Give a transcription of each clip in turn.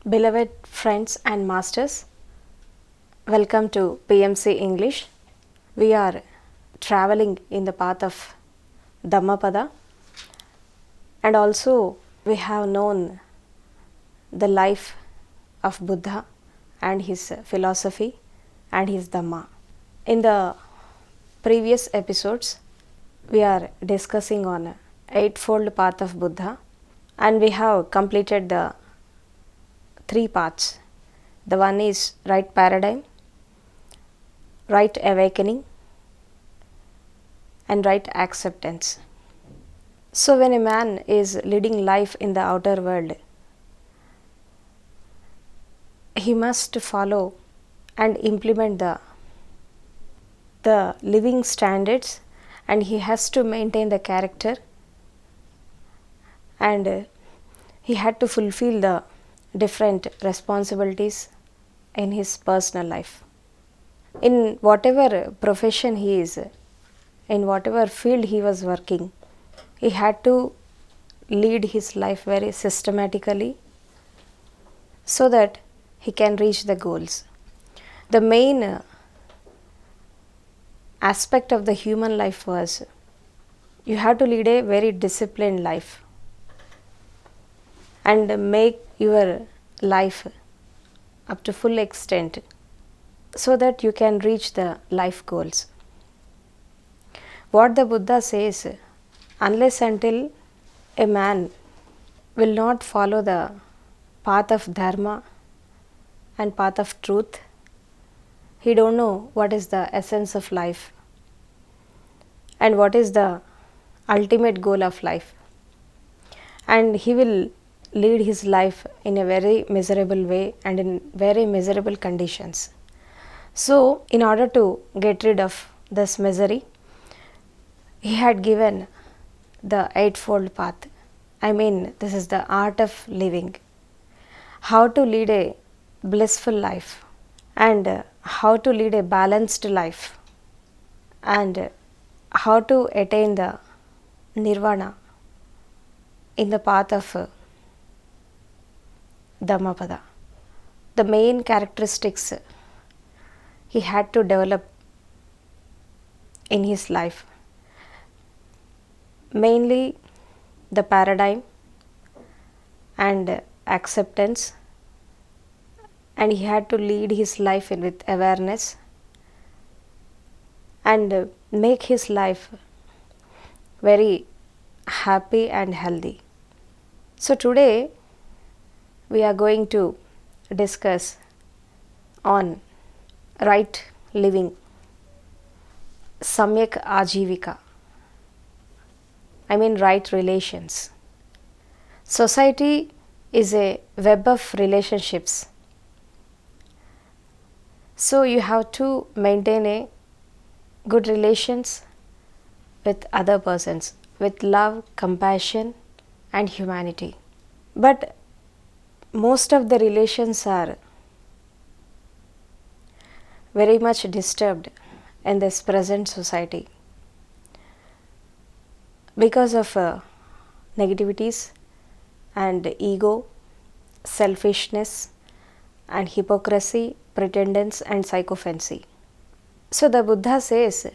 Beloved friends and masters, welcome to PMC English. We are traveling in the path of Dhammapada, and also we have known the life of Buddha and his philosophy and his Dhamma. In the previous episodes, we are discussing on eightfold path of Buddha, and we have completed the three paths. The one is right paradigm, right awakening, and right acceptance. So when a man is leading life in the outer world, he must follow and implement the living standards, and he has to maintain the character, and he had to fulfill the different responsibilities in his personal life. In whatever profession he is, in whatever field he was working, he had to lead his life very systematically so that he can reach the goals. The main aspect of the human life was you have to lead a very disciplined life and make your life up to full extent so that you can reach the life goals. What the Buddha says, unless until a man will not follow the path of Dharma and path of truth, he don't know what is the essence of life and what is the ultimate goal of life, and he will lead his life in a very miserable way and in very miserable conditions. So in order to get rid of this misery, he had given the eightfold path. This is the art of living, how to lead a blissful life, and how to lead a balanced life, and how to attain the nirvana in the path of Dhammapada. The main characteristics he had to develop in his life, mainly the paradigm and acceptance, and he had to lead his life with awareness and make his life very happy and healthy. So today we are going to discuss on right living, samyak ajivika, right relations. Society is a web of relationships, so you have to maintain a good relations with other persons with love, compassion and humanity. But most of the relations are very much disturbed in this present society because of negativities and ego, selfishness and hypocrisy, pretendence and sycophancy. So the Buddha says,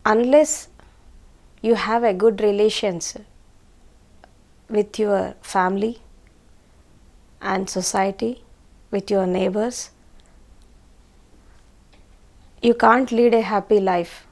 unless you have a good relations with your family and society, with your neighbors, you can't lead a happy life.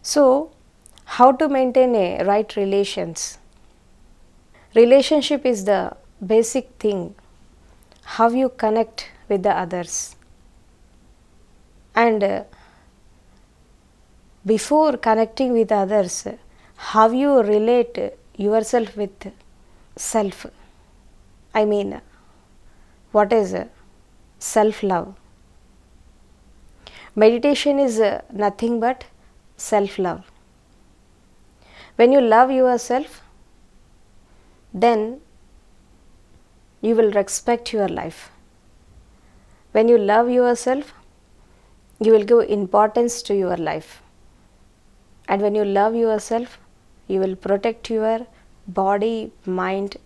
So how to maintain a right relations? Relationship is the basic thing, how you connect with the others, and before connecting with others, how you relate yourself with self. What is self-love? Meditation is nothing but self-love. When you love yourself, then you will respect your life. When you love yourself, you will give importance to your life. And when you love yourself, you will protect your body, mind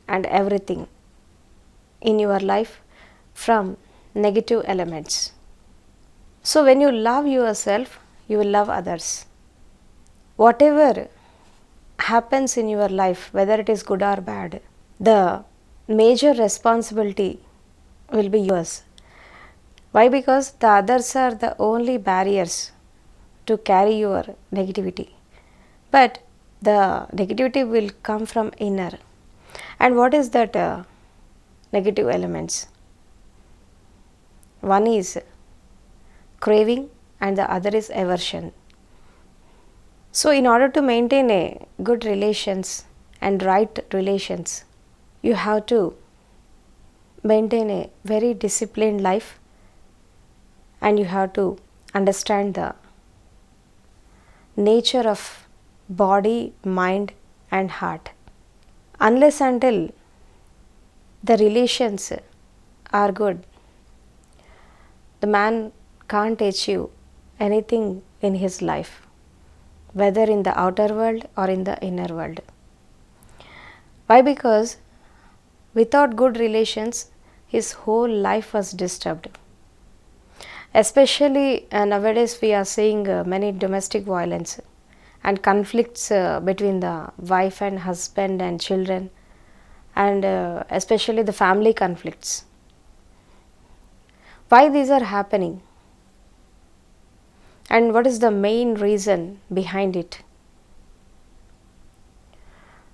and everything. in your life from negative elements. So when you love yourself, you will love others. Whatever happens in your life, whether it is good or bad, the major responsibility will be yours. Why? Because the others are the only barriers to carry your negativity. But the negativity will come from inner. And what is that negative elements? One is craving and the other is aversion. So in order to maintain a good relations and right relations, you have to maintain a very disciplined life, and you have to understand the nature of body, mind and heart. Unless until the relations are good, the man can't achieve anything in his life, whether in the outer world or in the inner world. Why? Because without good relations, his whole life was disturbed. Especially nowadays we are seeing many domestic violence and conflicts between the wife and husband and children, and especially the family conflicts. Why these are happening? And what is the main reason behind it?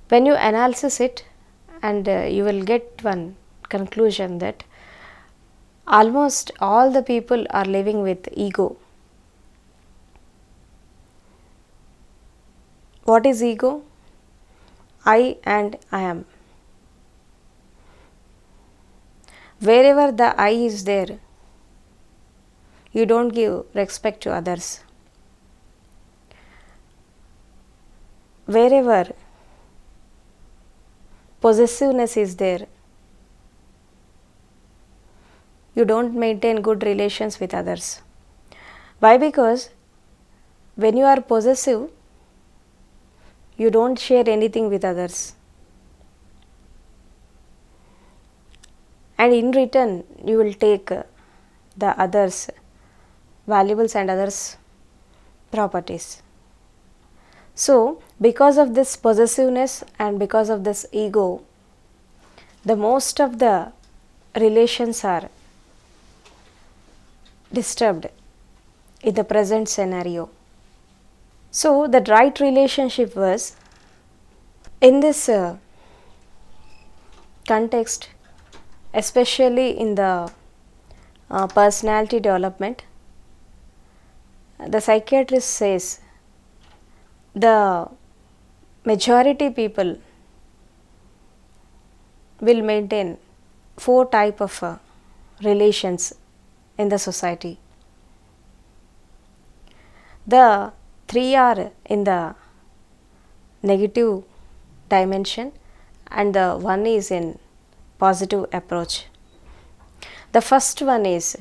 When you analyze it, and you will get one conclusion that almost all the people are living with ego. What is ego? I and I am. Wherever the I is there, you don't give respect to others. Wherever possessiveness is there, you don't maintain good relations with others. Why? Because when you are possessive, you don't share anything with others, and in return you will take the others' valuables and others' properties. So because of this possessiveness and because of this ego, the most of the relations are disturbed in the present scenario. So the right relationship was, in this context, especially in the personality development, the psychiatrist says the majority people will maintain 4 type of relations in the society. The 3 are in the negative dimension and the 1 is in positive approach. The first one is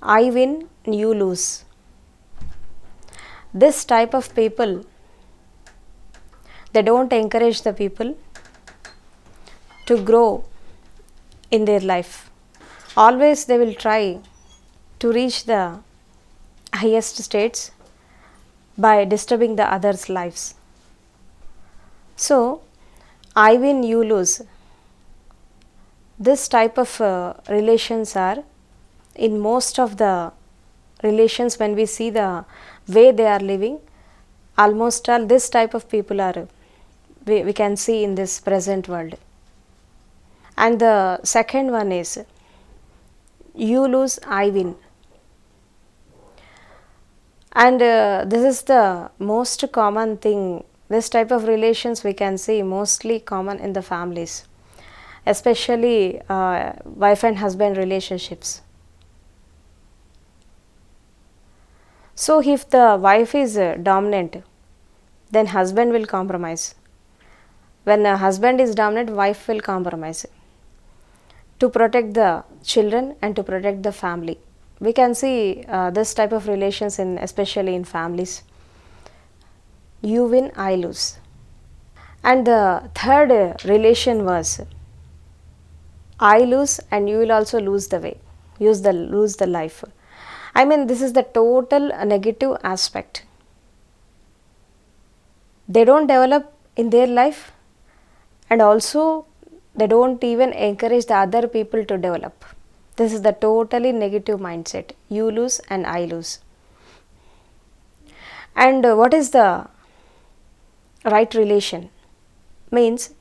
I win, you lose. This type of people, they don't encourage the people to grow in their life. Always they will try to reach the highest states by disturbing the others' lives. So, I win, you lose. This type of relations are in most of the relations. When we see the way they are living, almost all this type of people are we can see in this present world. And the second one is you lose, I win. And this is the most common thing. This type of relations we can see mostly common in the families, especially wife and husband relationships. So if the wife is dominant, then husband will compromise. When a husband is dominant, wife will compromise to protect the children and to protect the family. We can see this type of relations in especially in families. You win, I lose. And the third relation was I lose and you will also lose the way, lose the life. I mean, this is the total negative aspect. They don't develop in their life, and also they don't even encourage the other people to develop. This is the totally negative mindset. You lose and I lose. And what is the right relation? Means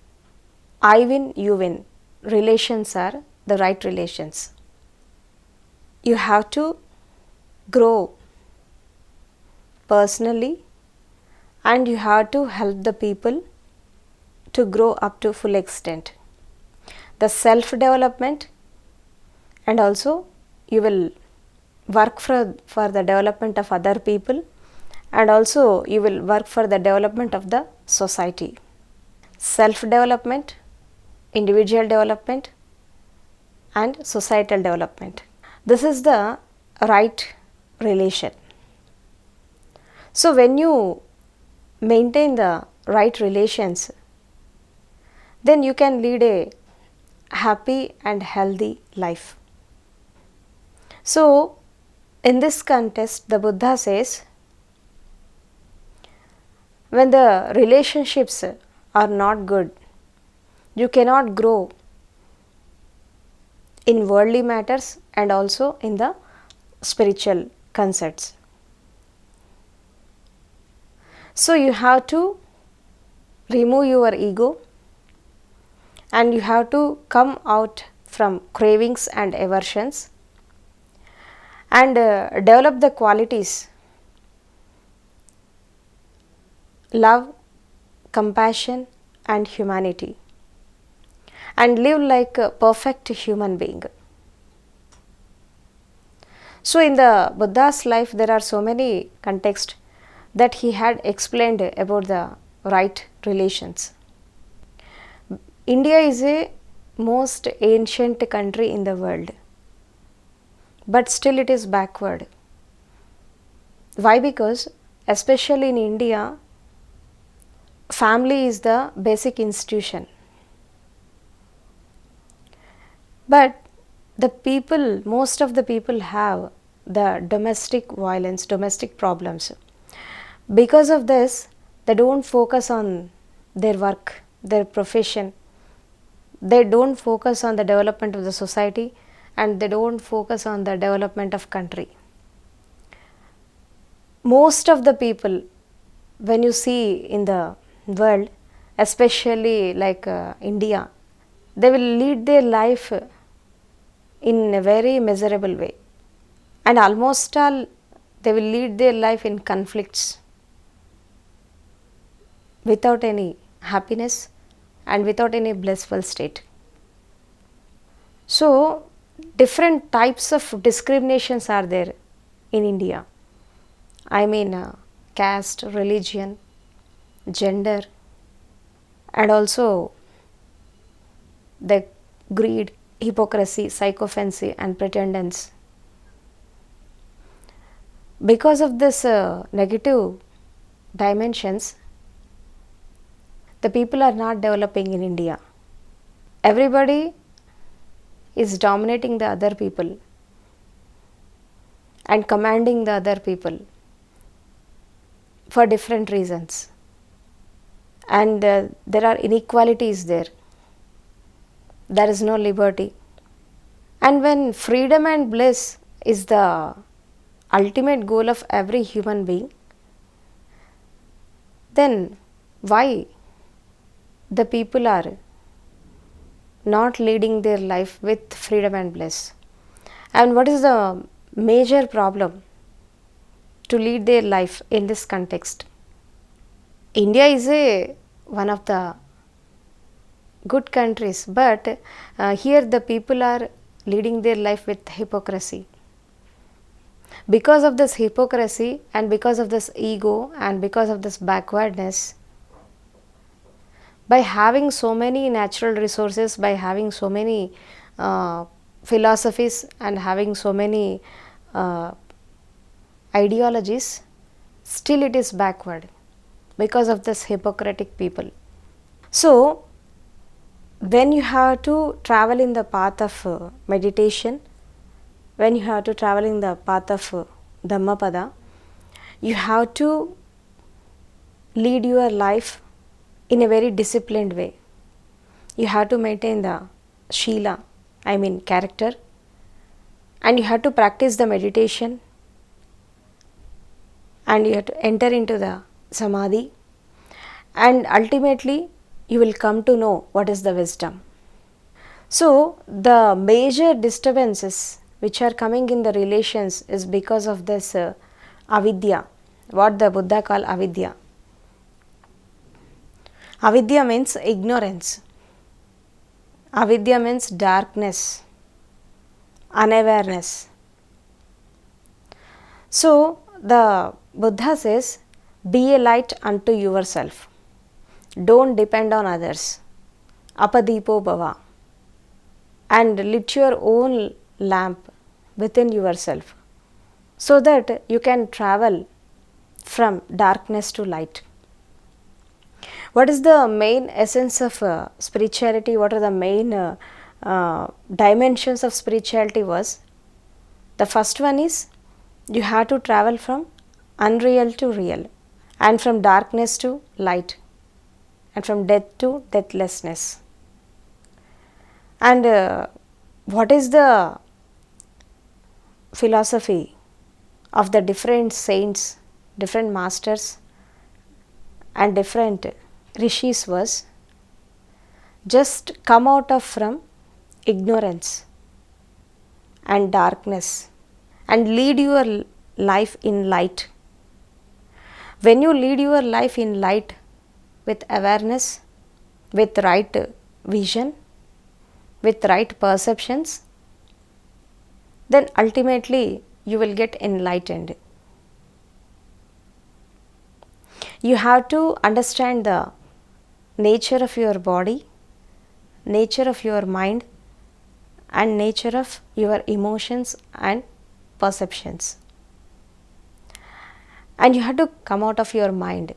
I win, you win. Relations are the right relations. You have to grow personally, and you have to help the people to grow up to full extent. The self development, and also you will work for the development of other people, and also you will work for the development of the society. Self development, individual development, and societal development. This is the right relation. So when you maintain the right relations, then you can lead a happy and healthy life. So in this context, the Buddha says, when the relationships are not good, you cannot grow in worldly matters and also in the spiritual concepts. So you have to remove your ego, and you have to come out from cravings and aversions, and develop the qualities love, compassion, and humanity, and live like a perfect human being. So in the Buddha's life, there are so many contexts that he had explained about the right relations. India is a most ancient country in the world, but still it is backward. Why? Because especially in India, family is the basic institution. But the people, most of the people have the domestic violence, domestic problems. Because of this, they don't focus on their work, their profession. They don't focus on the development of the society, and they don't focus on the development of country. Most of the people, when you see in the world, especially like India, they will lead their life in a very miserable way, and almost all they will lead their life in conflicts, without any happiness and without any blissful state. So different types of discriminations are there in India. I mean caste, religion, gender, and also the greed, hypocrisy, sycophancy, and pretendance. Because of this negative dimensions, the people are not developing in India. Everybody is dominating the other people and commanding the other people for different reasons, and there are inequalities there. There is no liberty. And when freedom and bliss is the ultimate goal of every human being, then why the people are not leading their life with freedom and bliss? And what is the major problem to lead their life in this context? India is one of the good countries, but here the people are leading their life with hypocrisy. Because of this hypocrisy, and because of this ego, and because of this backwardness, by having so many natural resources, by having so many philosophies, and having so many ideologies, still it is backward because of this hypocritic people. So when you have to travel in the path of meditation, when you have to travel in the path of Dhammapada, you have to lead your life in a very disciplined way. You have to maintain the Shila, I mean character, and you have to practice the meditation, and you have to enter into the Samadhi, and ultimately you will come to know what is the wisdom. So, the major disturbances which are coming in the relations is because of this avidya, what the Buddha called avidya. Avidya means ignorance. Avidya means darkness, unawareness. So, the Buddha says, be a light unto yourself. Don't depend on others. Apadipo bhava. And lit your own lamp within yourself, so that you can travel from darkness to light. What is the main essence of spirituality? What are the main dimensions of spirituality was? The first one is you have to travel from unreal to real, and from darkness to light, and from death to deathlessness. And what is the philosophy of the different saints, different masters and different rishis was? Just come out of from ignorance and darkness and lead your life in light. When you lead your life in light with awareness, with right vision, with right perceptions, then ultimately you will get enlightened. You have to understand the nature of your body, nature of your mind, and nature of your emotions and perceptions. And you have to come out of your mind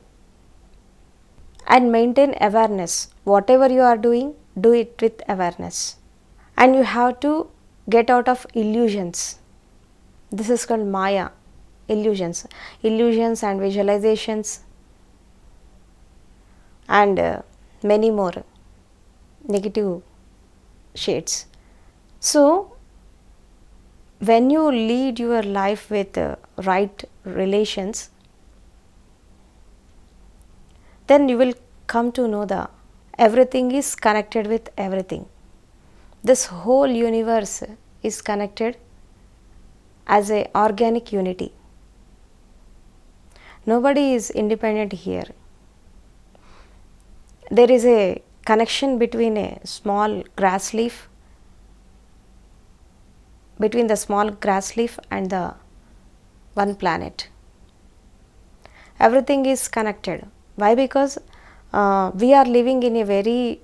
and maintain awareness. Whatever you are doing, do it with awareness. And you have to get out of illusions. This is called Maya, illusions. Illusions and visualizations and many more negative shades. So, when you lead your life with right relations, then you will come to know the everything is connected with everything. This whole universe is connected as a organic unity. Nobody is independent here. There is a connection between a small grass leaf, between the small grass leaf and the one planet. Everything is connected. Why? Because we are living in a very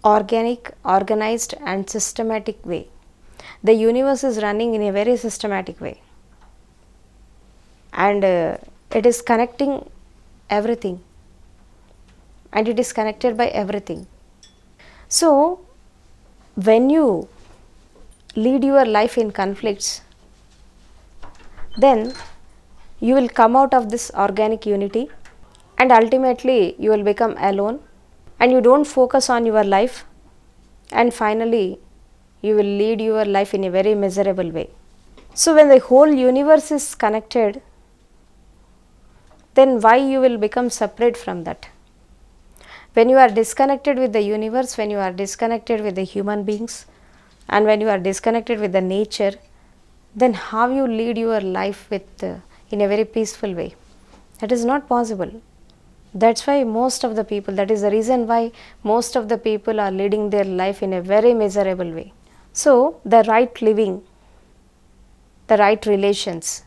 organic, organized and systematic way. The universe is running in a very systematic way, and it is connecting everything, and it is connected by everything. So, when you lead your life in conflicts, then you will come out of this organic unity, and ultimately you will become alone, and you don't focus on your life, and finally you will lead your life in a very miserable way. So, when the whole universe is connected, then why you will become separate from that? When you are disconnected with the universe, when you are disconnected with the human beings, and when you are disconnected with the nature, then how you lead your life with in a very peaceful way? That is not possible. That's why most of the people, that is the reason why most of the people are leading their life in a very miserable way. So, the right living, the right relations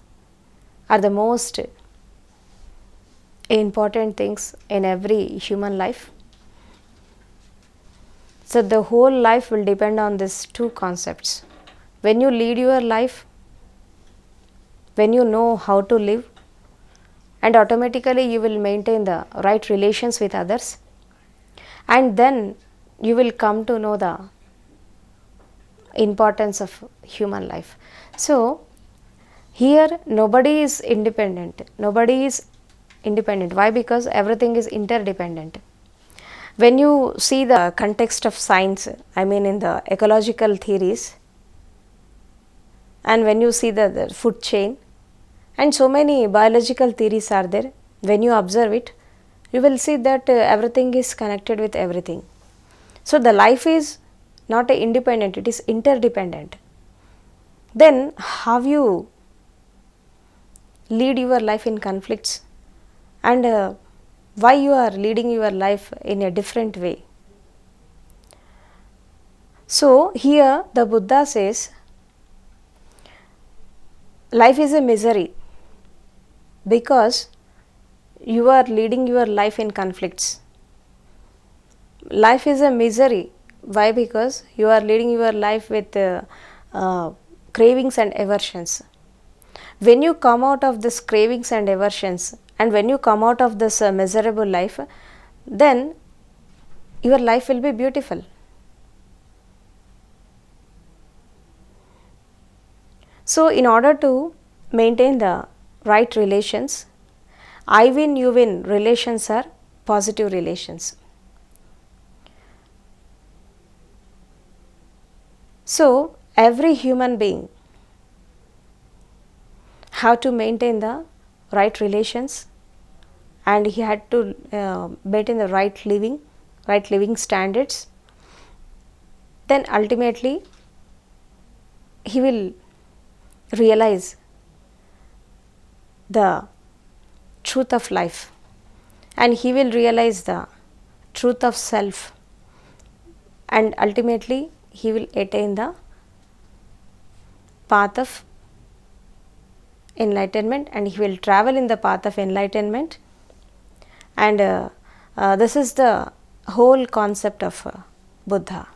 are the most important things in every human life. So, the whole life will depend on these two concepts. When you lead your life, when you know how to live, and automatically you will maintain the right relations with others, and then you will come to know the importance of human life. So here nobody is independent. Nobody is independent. Why? Because everything is interdependent. When you see the context of science, I mean in the ecological theories, and when you see the food chain, and so many biological theories are there, when you observe it, you will see that everything is connected with everything. So the life is not independent, it is interdependent. Then how you lead your life in conflicts, and why you are leading your life in a different way. So here the Buddha says life is a misery because you are leading your life in conflicts. Life is a misery. Why? Because you are leading your life with cravings and aversions. When you come out of this cravings and aversions, and when you come out of this miserable life, then your life will be beautiful. So in order to maintain the right relations, I win, you win relations are positive relations. So every human being have to maintain the right relations, and he had to maintain the right living standards. Then ultimately he will realize the truth of life, and he will realize the truth of self, and ultimately he will attain the path of enlightenment, and he will travel in the path of enlightenment. And this is the whole concept of Buddha.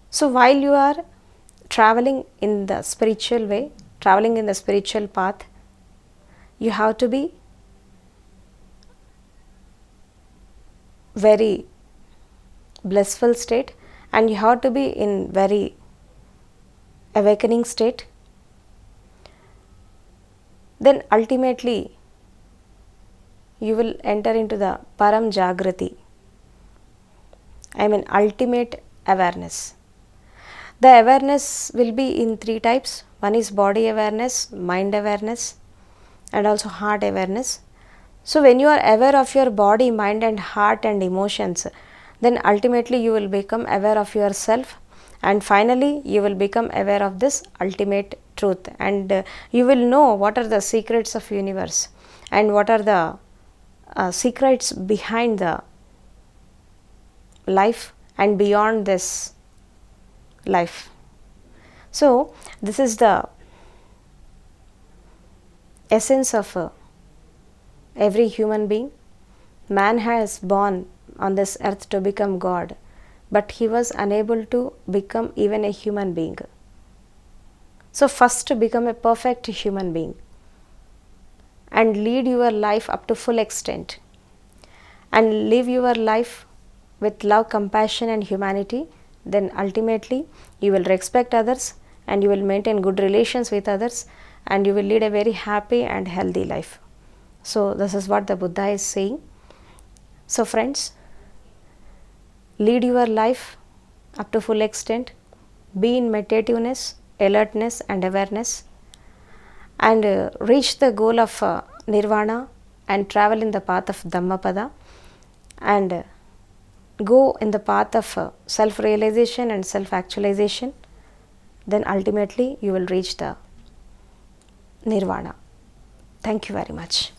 So while you are traveling in the spiritual way, traveling in the spiritual path, you have to be very blissful state, and you have to be in very awakening state. Then ultimately you will enter into the Param Jagrati, I mean ultimate awareness. The awareness will be in three types. One is body awareness, mind awareness, and also heart awareness. So when you are aware of your body, mind and heart and emotions, then ultimately you will become aware of yourself, and finally you will become aware of this ultimate truth, and you will know what are the secrets of universe, and what are the secrets behind the life and beyond this life. So this is the essence of every human being. Man has born on this earth to become God, but he was unable to become even a human being. So first to become a perfect human being and lead your life up to full extent, and live your life with love, compassion and humanity, then ultimately you will respect others, and you will maintain good relations with others, and you will lead a very happy and healthy life. So this is what the Buddha is saying. So friends, lead your life up to full extent, be in meditativeness, alertness and awareness, and reach the goal of nirvana, and travel in the path of Dhammapada, and go in the path of self-realization and self-actualization. Then ultimately you will reach the nirvana. Thank you very much.